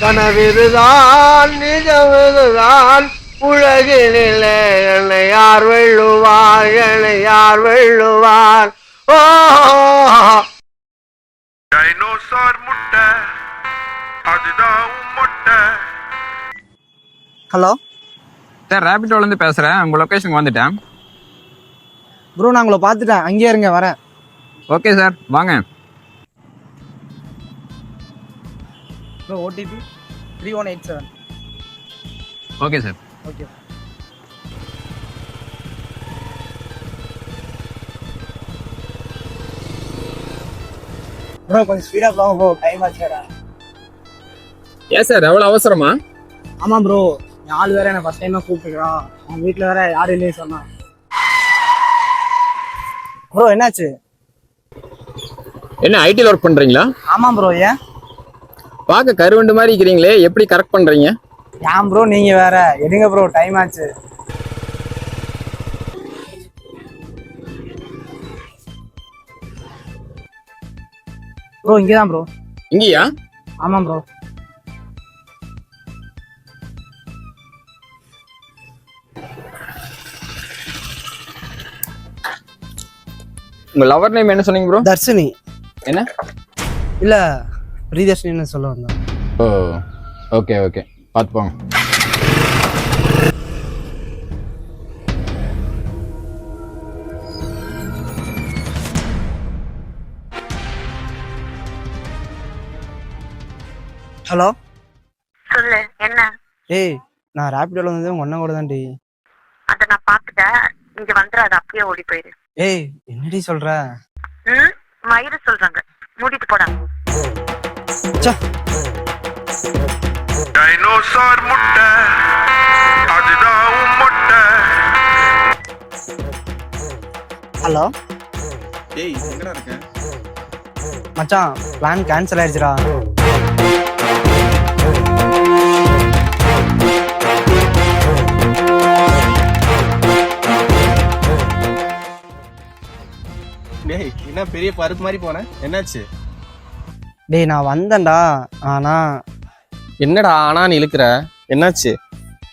கனவிதுதான் நிஜமிதுதான் உலகினிலே என்னை யார் வெல்லுவார் என்னை யார் வெல்லுவார் ஓ டைனோசார் முட்டை அதுதான் முட்டை. ஹலோ சார் ரேபிட்டோலேருந்து பேசுகிறேன். உங்கள் லொக்கேஷனுக்கு வந்துட்டேன். ப்ரோ நான் உங்களை பார்த்துட்டேன், அங்கேயே இருங்க வரேன். ஓகே சார் வாங்க. Bro OTP 3187. Okay sir. Okay bro கொஞ்சம் ஸ்பீடாக போங்க ப்ரோ, டைம் ஆச்சுடா. ஏன் சார் எவ்வளோ அவசரமா? ஆமாம் ப்ரோ, என் ஆள் வேற என்ன ஃபஸ்ட் டைமாக கூப்பிட்டுக்கிறான். அவன் வீட்டில் வேற யாரும் இல்லைன்னு சொன்னான். ப்ரோ என்னாச்சு? என்ன ஐடியில் ஒர்க் பண்ணுறீங்களா? ஆமாம் ப்ரோ. ஏன் பார்க்க கருவண்டு மாதிரி இருக்கிறீங்களே, எப்படி கரெக்ட் பண்ணுறீங்க? ஏன் ப்ரோ நீங்கள் வேற எடுங்க ப்ரோ, டைம் ஆச்சு. ப்ரோ இங்கே தான் ப்ரோ. இங்கேயா? ஆமாம் ப்ரோ. உங்கள் லவர் நேம் என்ன சொன்னீங்க ப்ரோ? தர்ஷினி. என்ன? இல்லை பிரியதர்ஷினின்னு சொல்ல வந்தேன். ஓ ஓகே ஓகே, பார்த்து போங்க. ஹலோ சொல்லு என்ன? ஏய் நான் ரேபிடோல வந்தது உங்க அண்ணன் கூட தான்டி. அத நான் பாத்துட்டேன், இங்க வந்துடாத, அப்படியே ஓடி போயிரு. ஏய் என்னடி சொல்ற? மயிறு சொல்றாங்க, மூடிட்டு போடா. டைனோசார் முட்டை அதுதான் முட்டை. ஹலோ டேய் எங்கடா இருக்க? மச்சான் பிளான் கேன்சல் ஆயிடுச்சுடா. டேய் என்ன பெரிய பருப்பு மாதிரி போனேன், என்னாச்சு? டேய் நான் வந்தேன்டா, ஆனா என்னடா ஆனா நீ இழுக்கிற, என்னாச்சு?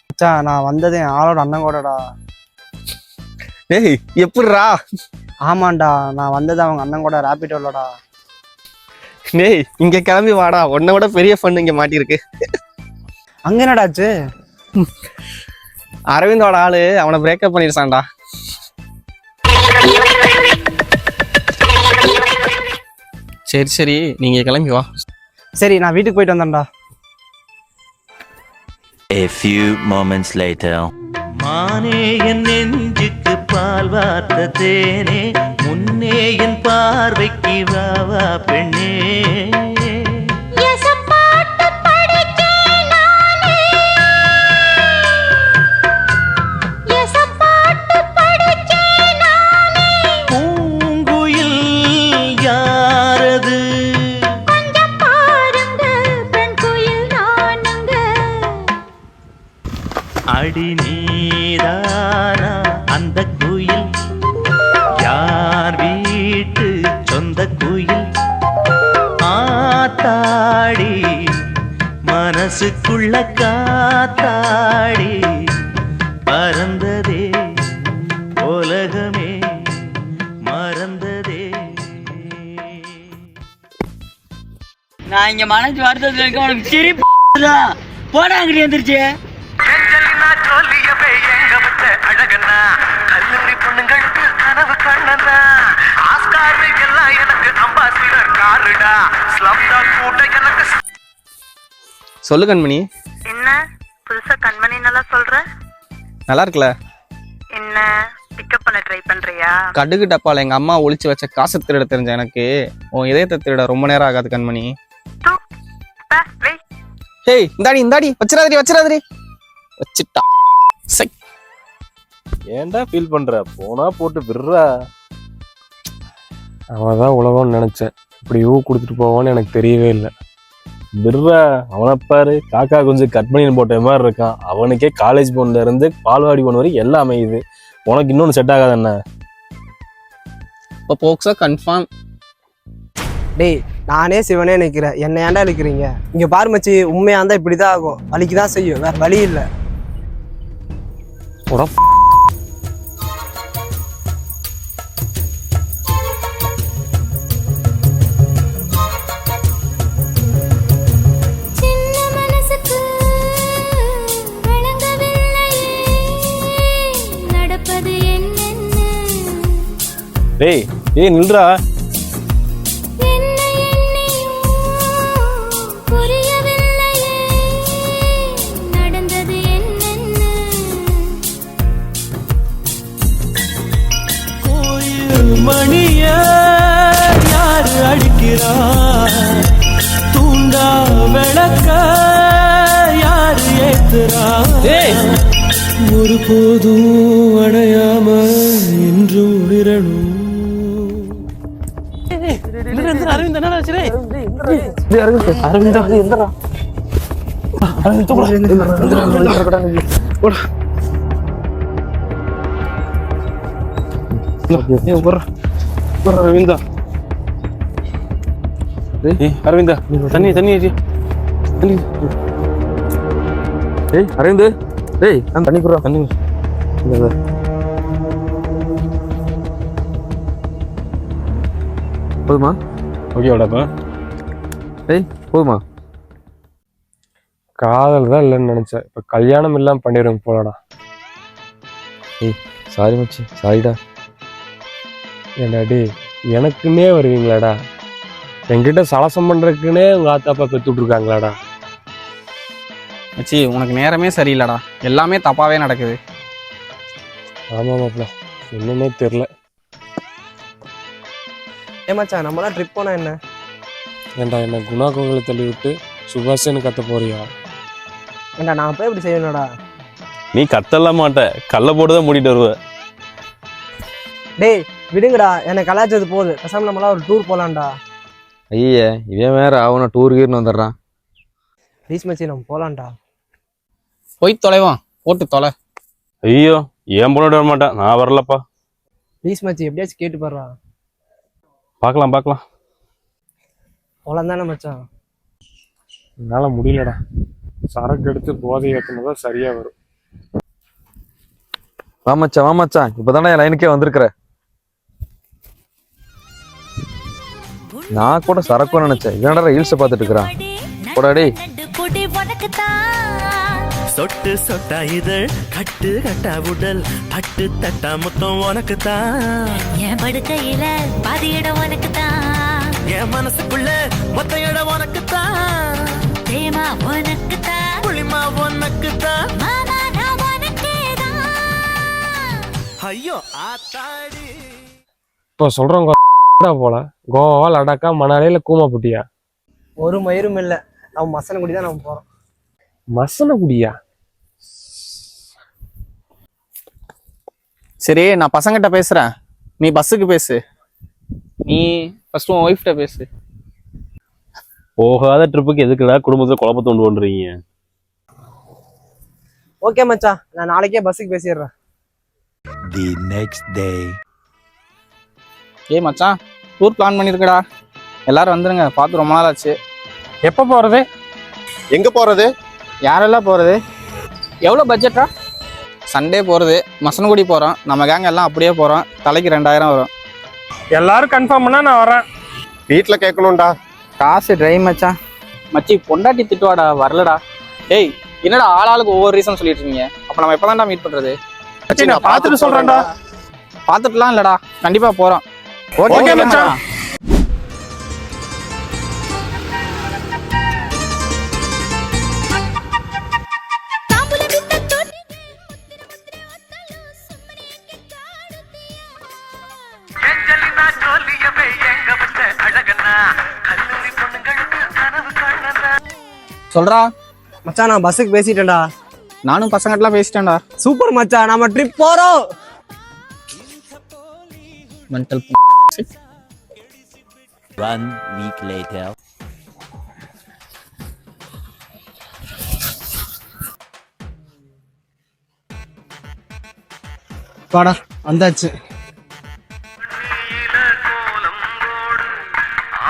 மச்சான் நான் வந்தது என் ஆளோட அண்ணன் கூடடா. டேய் எப்படிரா? ஆமாண்டா நான் வந்தது அவங்க அண்ணன் கூட ரேபிடோலடா. டேய் இங்க கிளம்பி வாடா, உன்னை விட பெரிய ஃபன் இங்க மாட்டிருக்கு. அங்க என்னடாச்சு? அரவிந்தோட ஆளு அவனை பிரேக்கப் பண்ணிருச்சான்டா. சரி சரி நீங்க கிளம்பி வா. சரி நான் வீட்டுக்கு போயிட்டு வந்தேன்டா. A few moments later. மானே என் நெஞ்சுக்கு பால் வார்த்த தேனே, முன்னே என் பார்வைக்கு வாவா பெண்ணே. அடி நீதானா அந்த குயில், யார் வீட்டு சொந்த குயில்? ஆத்தாடி மனசுக்குள்ள காத்தாடி பறந்ததே உலகமே மறந்ததே. நான் இங்க மனசு வருத்தத்துல இருக்க, உனக்கு சிரிப்பு போடா அங்கிட்டு வந்துருச்சு. கல்லூரி பொண்ணுங்களுக்கு கனவு கண்ணனா, ஆஸ்காருக்கு எல்லாம் எனக்கு அம்பாசிடர் காருடா, ஸ்லம்டாக் கூட்ட எனக்கு. சொல்லு கண்மணி. என்ன புதுசா கண்மணி நல்லா சொல்ற? நல்லா இருக்குல்ல? என்ன பிக்கப் பண்ண ட்ரை பண்றியா? கடுகு டப்பால எங்க அம்மா ஒளிச்சு வச்ச காசை திருட தெரிஞ்ச எனக்கு உன் இதயத்தை திருட ரொம்ப நேரம் ஆகாது கண்மணி. ஹேய் இந்தாடி வச்சிடாதடி வச்சிட்டா. ஏன்டா ஃபீல் பண்ற? போனா போட்டு விடுறா. அவன் தான் உலகம்னு நினைச்சேன், இப்படி ஊ கொடுத்துட்டு போவான்னு எனக்கு தெரியவே இல்லை. விடுறா, அவனை பாரு, காக்கா கொஞ்சம் கட் பண்ணி போட்ட மாதிரி இருக்கான். அவனுக்கே காலேஜ் போன்ல இருந்து பால்வாடி போன வரைக்கும் எல்லாம் அமையுது. உனக்கு இன்னொன்று செட் ஆகாது என்ன? இப்போ போக்ஸோ கன்ஃபார்ம். டேய் நானே சிவனே நிற்கிறேன், என்ன ஏன்டா இழுக்கிறீங்க? இங்க பாரு மச்சி, உண்மையா இருந்தா இப்படிதான் ஆகும், வலிக்குதான் செய்யும், வேற வழி இல்லை. டேய் ஏய் நில்றா. மணிய யாரு அடிக்கிறா, தூண்டா விளக்க யாரு ஏத்துறா, ஒரு போதும் அடையாம என்றும் ஒளிரணும். அரவிந்த் அரவிந்தா அரவிந்தா தண்ணி தண்ணி தண்ணி. ஏய் அரவிந்த், டேய் தண்ணி குடுறா. தண்ணி போதுமா? ஓகேவாடாப்பா? டேய் போதுமா? காதல் தான் இல்லைன்னு நினைச்சேன், இப்ப கல்யாணம் இல்லாம பண்ணிடுவேன் போலடா. ஏய் சாரி மச்சி, சாரிடா. ஏண்டா டேய், எனக்குன்னே வருவீங்களாடா? என்கிட்ட சலசம் பண்றதுக்குன்னே உங்க ஆத்தாப்பா பெத்து விட்டுருக்காங்களாடா? மச்சி உனக்கு நேரமே சரியில்லடா, எல்லாமே தப்பாவே நடக்குது. ஆமா மாப்ள, என்னன்னே தெரியல. ஏமாச்சா, நம்மளாம் ட்ரிப் போனா என்ன? ஏண்டா என்ன குணா கோவிலை தள்ளி விட்டு சுபாஷன்னு கத்த போறியா? ஏண்டா நான் போய் இப்படி செய்யணும்டா? நீ கத்தலாம் மாட்ட, கல்ல போட்டுதான் மூடிட்டு வருவ. டேய் விடுங்கடா, எனக்கு கலாச்சது போகுது, பேசாம நம்மளாம் ஒரு டூர் போலாம்டா. ஐயே இவன் வேற அவனை டூர் கீர்னு வந்துடுறான். ப்ளீஸ் மச்சி, நம்ம போலாம்டா. போய் தொலைவான், போட்டு தொலை. ஐயோ ஏன் பொண்ணு வர மாட்டேன், நான் வரலப்பா. ப்ளீஸ் மச்சி, எப்படியாச்சும் கேட்டு பாடுறா. பார்க்கலாம் பார்க்கலாம். போலாம் தானே மச்சான்? என்னால முடியலடா, சரக்கு எடுத்து போதை ஏற்றினதான் சரியா வரும். வாமச்சான் இப்பதானே என் லைனுக்கே வந்திருக்கிற. நான் கூட சரக்கு நினைச்சேன், இதனடா ரீல்ஸை பார்த்துட்டு இருக்கிறான். போடாடி. சொட்டு சொட்டா இதழ், கட்டு கட்டா உடல், பட்டு தட்டா முத்தம் உனக்கு தான். என் படுக்கையில பாதி இடம் உனக்கு தான், என் மனசுக்குள்ள மொத்த இடம் உனக்கு தான். பிரேமா உனக்கு தான், புளிமா உனக்கு தான், மாமா நான் உனக்கே தான். ஐயோ ஆத்தாடி. இப்போ சொல்றவங்க போல கோவா, லடாக்கா, மணாலியில கூமாப்பட்டியா? ஒரு மயிரும் இல்லை, நம்ம மசனகுடி தான் நம்ம போறோம். மசனகுடியா? சரி நான் பசங்கிட்ட பேசுறேன், நீ பஸ்ஸுக்கு பேசு. நீ ஃபர்ஸ்ட் உன் ஒய்ஃப்ட்ட பேசு. போகாத ட்ரிப்புக்கு எதுக்குடா குடும்பத்துல குழப்பத்தை கொண்டு பண்றீங்க? ஓகே மச்சான், நான் நாளைக்கே பஸ்ஸுக்கு பேசிடுறேன். The next day. ஏய் மச்சான், டூர் பிளான் பண்ணிருக்கடா, எல்லாரும் வந்துருங்க, பார்த்து ரொம்ப நாள் ஆச்சு. எப்ப போறது? எங்க போறது? யாரெல்லாம் போறது? எவ்வளோ பட்ஜெட்டா? சண்டே போகிறது, மசனகுடி போகிறோம், நம்ம கேங்க எல்லாம் அப்படியே போகிறோம், தலைக்கு 2000 வரும். எல்லாரும் கன்ஃபார்ம் பண்ணா நான் வரேன். வீட்டுல கேட்கணும்டா. காசு டிரைவ் மச்சான். மச்சி பொண்டாட்டி திட்டுவாடா, வரலடா. ஏய் என்னடா ஆளாளுக்கு ஒவ்வொரு ரீசன் சொல்லிட்டு இருக்கீங்க, அப்போ நம்ம எப்போதான்டா மீட் பண்ணுறது? நான் பார்த்துட்டு சொல்றேன்டா. பார்த்துட்டுலாம் இல்லைடா, கண்டிப்பாக போகிறோம். ஓகே மச்சான். ஏஞ்சலினா ஜோலியவே எங்க வச்ச அழகனா, கல்லூரி பொண்ணுங்களுக்கு கனவு கண்ணனா. சொல்றா மச்சான், நான் பஸ்ஸுக்கு பேசிட்டேன்டா. நானும் பசங்கட்டெல்லாம் பேசிட்டேன்டா. சூப்பர் மச்சான், நம்ம ட்ரிப் போறோம். மென்டல். 1 week later. வாடா வந்தாச்சு. நீல கோலம் போடு,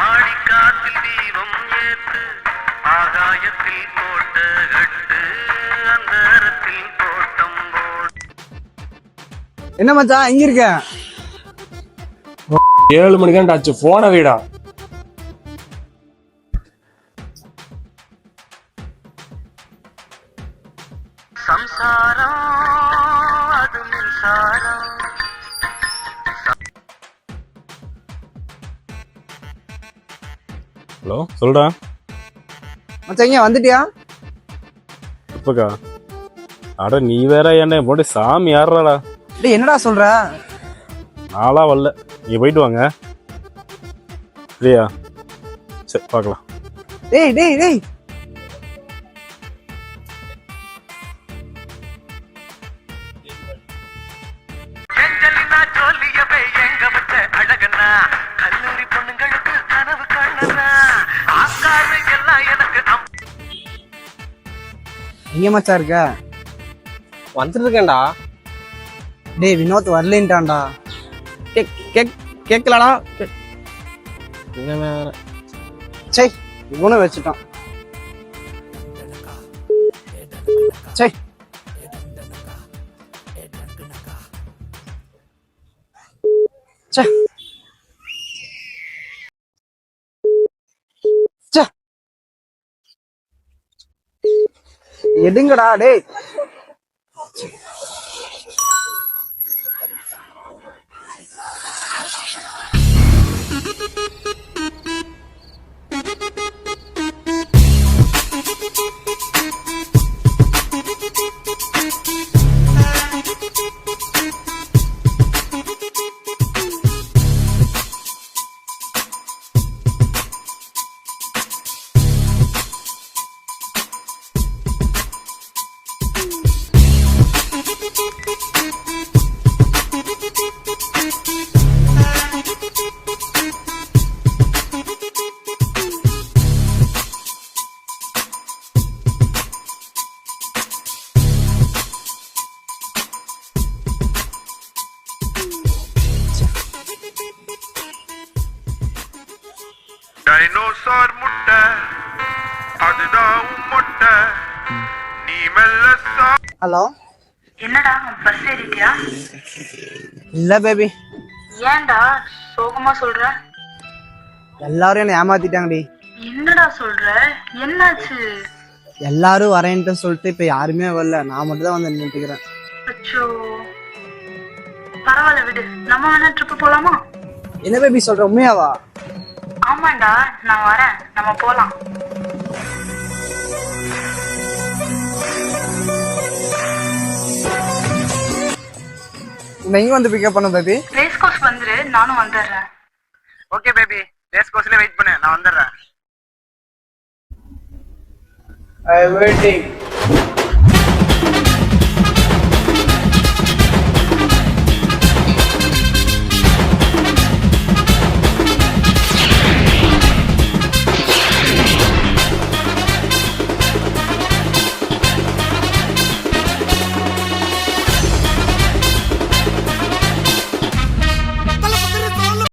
ஆடி காத்தில் எடுத்து ஆகாயத்தில் போட்ட கட்டு அந்தரத்தில் தோட்டம் போடு. என்ன மச்சான் இங்க இருக்க? 7 மணிக்கு ஆச்சு, போன வீடா. சம்சாரம் அது மின்சாரம். ஹலோ, சொல்றா. மச்சான் இங்க வந்துட்டியா? இப்பக்கா அட நீ வேற என்ன போட்டு சாமி யாருடா. டேய் என்னடா சொல்ற? நாளா வரல, நீங்க போயிட்டு வாங்க. இல்லையா? சரி பார்க்கலாம். டேய் டேய் டேய் ஏஞ்சலினா ஜோலியவே எங்க வச்ச அழகனா, கல்லூரி பொண்ணுங்களுக்கு கனவு கண்ணனா, ஆஸ்கார் எல்லாம் எனக்கு எங்க மச்சான் இருக்க? வந்துட்டு இருக்கேன்டா. டேய் வினோத் வரலன்ட்டான்டா. கேட்கலடா. சே இவனும் வச்சுட்டான். சே சே சே எடுங்கடா டேய். டைனோசார் முட்டை அதுதான் முட்டை நீ மெல்ல ஹலோ. என்னடா பஸ் ஏறிட்டியா? இல்ல பேபி. ஏன்டா சோகமா சொல்ற? எல்லாரும் என்ன ஏமாத்திட்டாங்கடி. என்னடா சொல்ற? என்னாச்சு? எல்லாரும் வரேன்ட்டு சொல்லிட்டு இப்ப யாருமே வரல, நான் மட்டும் தான் வந்து நின்றுக்கிறேன். அச்சோ, பரவாயில்ல விடு, நம்ம வேணா ட்ரிப் போலாமா? என்ன பேபி சொல்ற, உண்மையாவா? ஆமாண்டா, நான் வரேன், நம்ம போலாம். எங்க வந்து பிக்கப் பண்ண பேபி? ரேஸ் கோர்ஸ் வந்துரு, நானும் வந்துடுறேன். ஓகே பேபி, ரேஸ் கோர்ஸ்ல வெயிட் பண்ணு, நான் வந்துடுறேன். ஐ வெயிட்டிங்.